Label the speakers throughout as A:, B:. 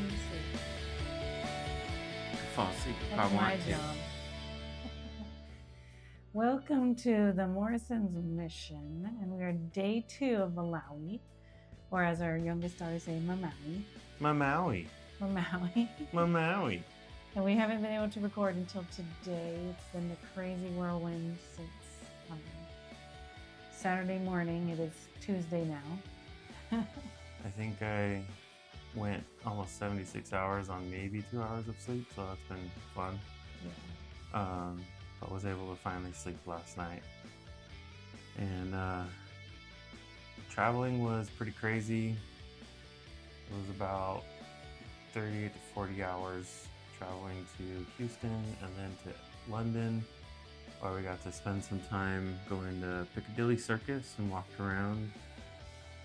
A: you to sleep.
B: Fall asleep if
A: That's
B: I
A: my
B: want to.
A: job. Welcome to the Morrison's Mission, and we are day 2 of Malawi, or as our youngest daughter say, Mamawi.
B: Malawi.
A: Mamawi.
B: Malawi.
A: And we haven't been able to record until today. It's been the crazy whirlwind since Saturday morning. It is Tuesday now.
B: I think I went almost 76 hours on maybe 2 hours of sleep, so that's been fun.
A: Yeah.
B: But was able to finally sleep last night. And traveling was pretty crazy. It was about 38 to 40 hours traveling to Houston and then to London, where we got to spend some time going to Piccadilly Circus and walked around.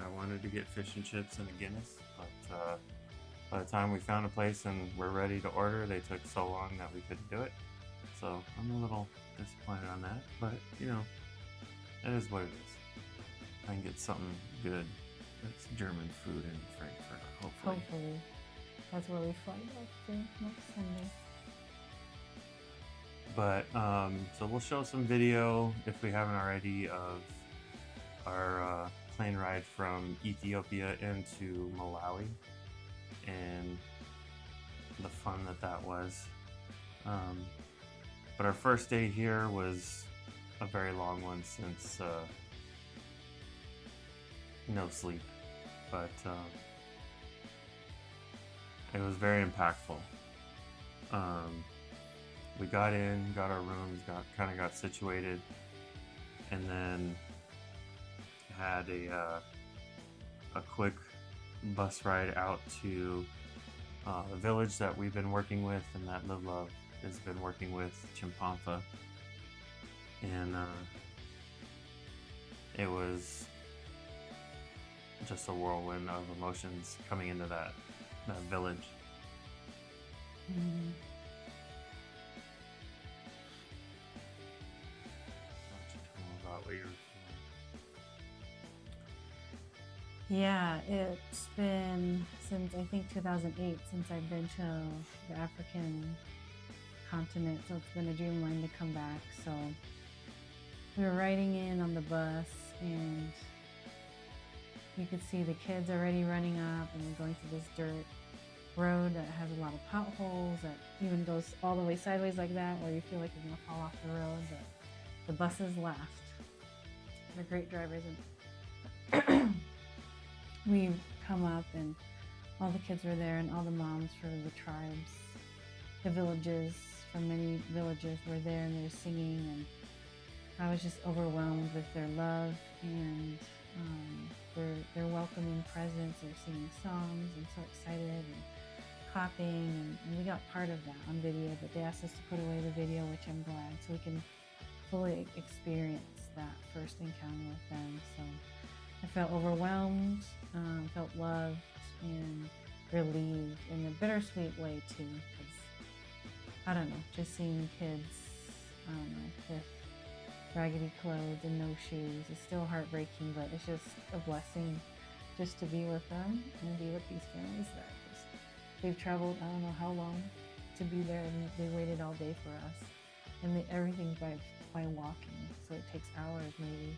B: I wanted to get fish and chips and a Guinness, but by the time we found a place and we're ready to order, they took so long that we couldn't do it. So I'm a little disappointed on that, but you know, it is what it is. I can get something good. It's German food in Frankfurt, hopefully.
A: Hopefully. That's where we fly back to next Sunday.
B: But so we'll show some video, if we haven't already, of our plane ride from Ethiopia into Malawi and the fun that was. But our first day here was a very long one since no sleep, but it was very impactful. We got in, got our rooms, got situated, and then had a quick bus ride out to the village that we've been working with and that Live Love has been working with, Chimpampa. And it was just a whirlwind of emotions coming into that village.
A: Mm-hmm.
B: Why don't you tell them about what you were feeling?
A: Yeah, it's been since I think 2008 since I've been to the African continent, so it's been a dream of mine to come back. So we were riding in on the bus and you could see the kids already running up, and we're going through this dirt road that has a lot of potholes that even goes all the way sideways like that, where you feel like you're gonna fall off the road, but the buses last. They're great drivers. And we come up and all the kids were there, and all the moms for the tribes, the villages from many villages were there, and they're singing, and I was just overwhelmed with their love and their welcoming presence. They're singing songs and so excited and clapping, and we got part of that on video, but they asked us to put away the video, which I'm glad, so we can fully experience that first encounter with them. So I felt overwhelmed, felt loved, and relieved in a bittersweet way too, because I don't know, just seeing kids with raggedy clothes and no shoes is still heartbreaking, but it's just a blessing just to be with them and be with these families that just, they've traveled I don't know how long to be there, and they waited all day for us, and everything's by walking, so it takes hours, maybe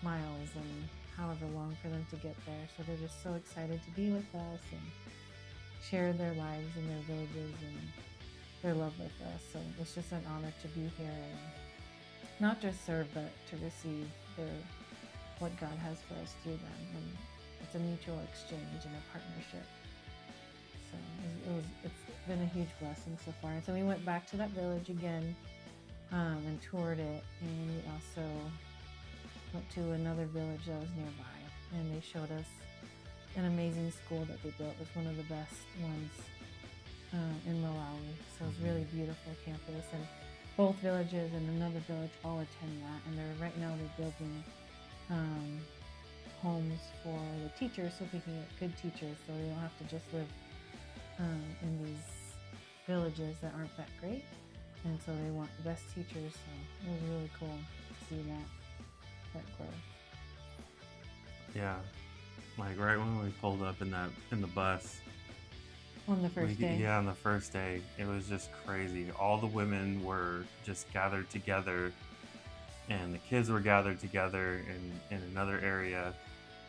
A: miles, and however long for them to get there. So they're just so excited to be with us and share their lives and their villages and their love with us. So it's just an honor to be here and not just serve, but to receive what God has for us through them. And it's a mutual exchange and a partnership. So it's been a huge blessing so far. And so we went back to that village again and toured it. And we also went to another village that was nearby. And they showed us an amazing school that they built. It was one of the best ones in Malawi. So it was really beautiful campus. And both villages and another village all attend that, and right now they're building homes for the teachers, so we can get good teachers, so they don't have to just live in these villages that aren't that great, and so they want the best teachers. So it was really cool to see that growth.
B: Yeah, like right when we pulled up in the bus,
A: On the first day.
B: Yeah, on the first day, it was just crazy. All the women were just gathered together, and the kids were gathered together in another area,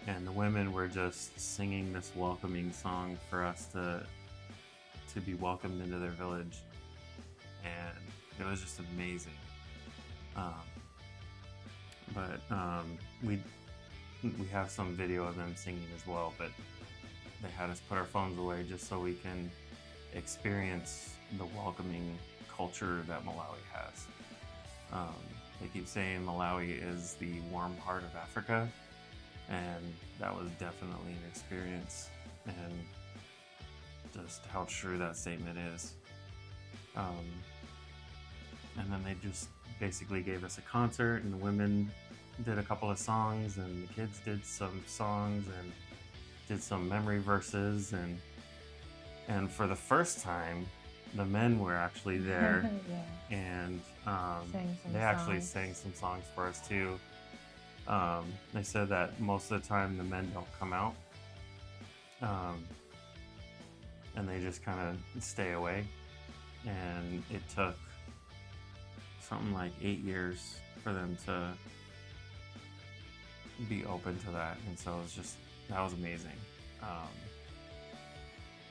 B: and the women were just singing this welcoming song for us to be welcomed into their village, and it was just amazing. We have some video of them singing as well, but they had us put our phones away just so we can experience the welcoming culture that Malawi has. They keep saying Malawi is the warm heart of Africa, and that was definitely an experience, and just how true that statement is. And then they just basically gave us a concert, and the women did a couple of songs, and the kids did some songs and did some memory verses, and for the first time the men were actually there.
A: Yeah.
B: And
A: They
B: actually sang some songs for us too. They said that most of the time the men don't come out, and they just kind of stay away, and it took something like 8 years for them to be open to that, and so that was amazing.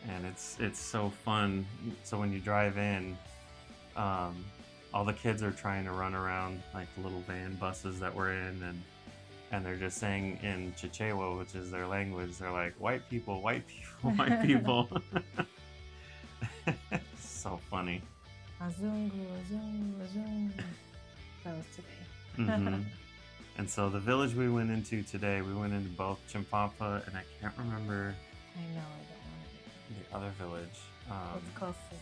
B: And it's so fun. So when you drive in, all the kids are trying to run around like the little van buses that we're in, and they're just saying in Chichewa, which is their language, they're like, white people, white people, white people. So funny.
A: Azungu, Azungu, Azungu. That was today.
B: Mm-hmm. And so the village we went into today, we went into both Chimpampa, and I can't remember
A: I know, I don't want to be
B: the other village.
A: It's close to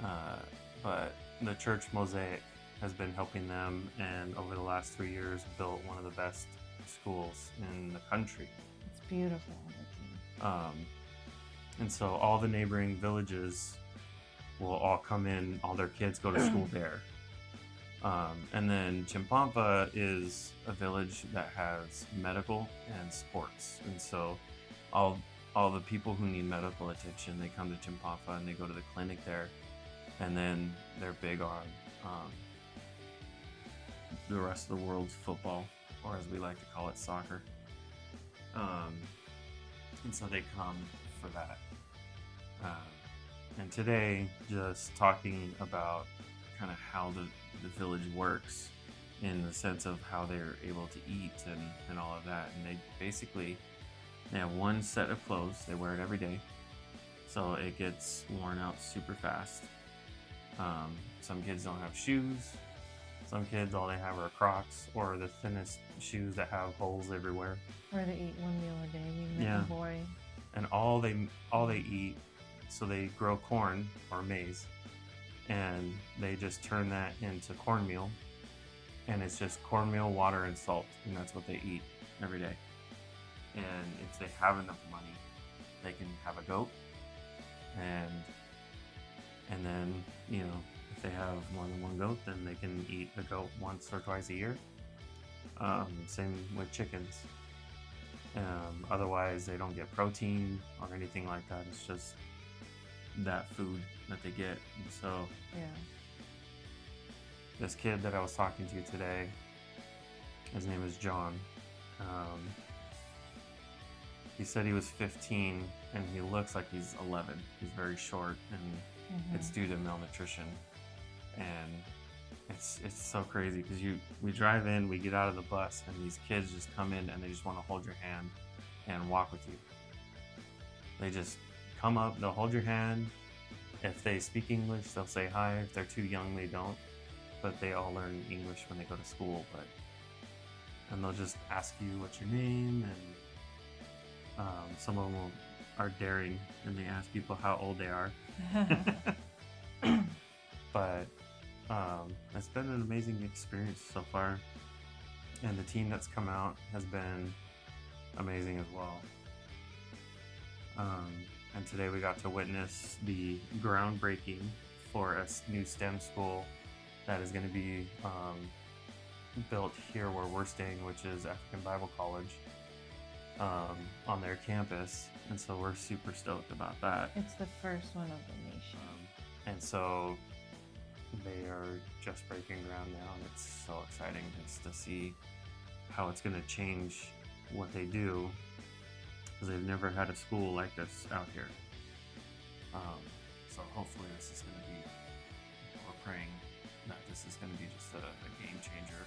A: that one.
B: But the church Mosaic has been helping them, and over the last 3 years built one of the best schools in the country.
A: It's beautiful.
B: And so all the neighboring villages will all come in, all their kids go to school there. And then Chimpampa is a village that has medical and sports, and so all the people who need medical attention, they come to Chimpampa and they go to the clinic there, and then they're big on the rest of the world's football, or as we like to call it, soccer. And so they come for that. And today, just talking about kind of how the village works in the sense of how they're able to eat and all of that. And they have one set of clothes. They wear it every day, so it gets worn out super fast. Some kids don't have shoes. Some kids, all they have are Crocs, or the thinnest shoes that have holes everywhere.
A: Or they eat one meal a day. We met a boy.
B: And all they eat, so they grow corn or maize, and they just turn that into cornmeal, and it's just cornmeal, water, and salt, and that's what they eat every day. And if they have enough money, they can have a goat, and then, you know, if they have more than one goat, then they can eat a goat once or twice a year. Same with chickens. Otherwise, they don't get protein or anything like that. It's just that food that they get. And so, this kid that I was talking to today, his name is John. He said he was 15, and he looks like he's 11. He's very short, and it's due to malnutrition. And it's so crazy because we drive in, we get out of the bus, and these kids just come in and they just want to hold your hand and walk with you. They just come up, they'll hold your hand. If they speak English, they'll say hi. If they're too young, they don't. But they all learn English when they go to school. And they'll just ask you what's your name, and some of them are daring, and they ask people how old they are. But it's been an amazing experience so far, and the team that's come out has been amazing as well. And today we got to witness the groundbreaking for a new STEM school that is going to be built here where we're staying, which is African Bible College. on their campus, and so we're super stoked about that.
A: It's the first one of the nation.
B: And so they are just breaking ground now, and it's so exciting just to see how it's going to change what they do, because they've never had a school like this out here. So hopefully this is going to be, we're praying that this is going to be just a game changer,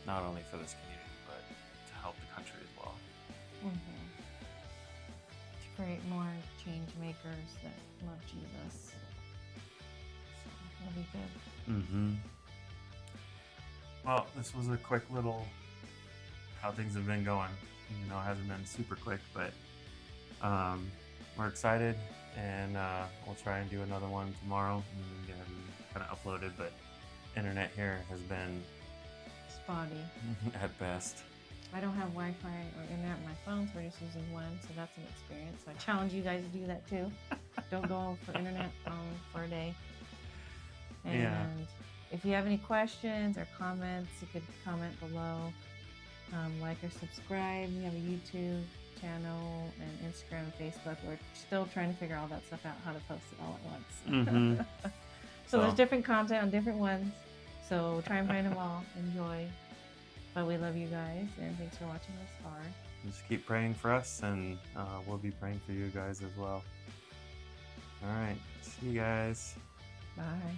B: not only for this community, but to help the country as well.
A: Mm-hmm. To create more change makers that love Jesus. So it'll be good.
B: Mm-hmm. Well, this was a quick little how things have been going. You know, it hasn't been super quick, but we're excited, and we'll try and do another one tomorrow and get them kind of uploaded. But internet here has been
A: Spotty.
B: at best.
A: I don't have Wi-Fi or internet on my phone, so we're just using one, so that's an experience. So I challenge you guys to do that too. Don't go for internet for a day. And if you have any questions or comments, you could comment below. Like or subscribe. We have a YouTube channel and Instagram and Facebook. We're still trying to figure all that stuff out, how to post it all at once.
B: Mm-hmm.
A: So there's different content on different ones. So try and find them all. Enjoy. But we love you guys, and thanks for watching this far.
B: Just keep praying for us, and we'll be praying for you guys as well. All right. See you guys.
A: Bye.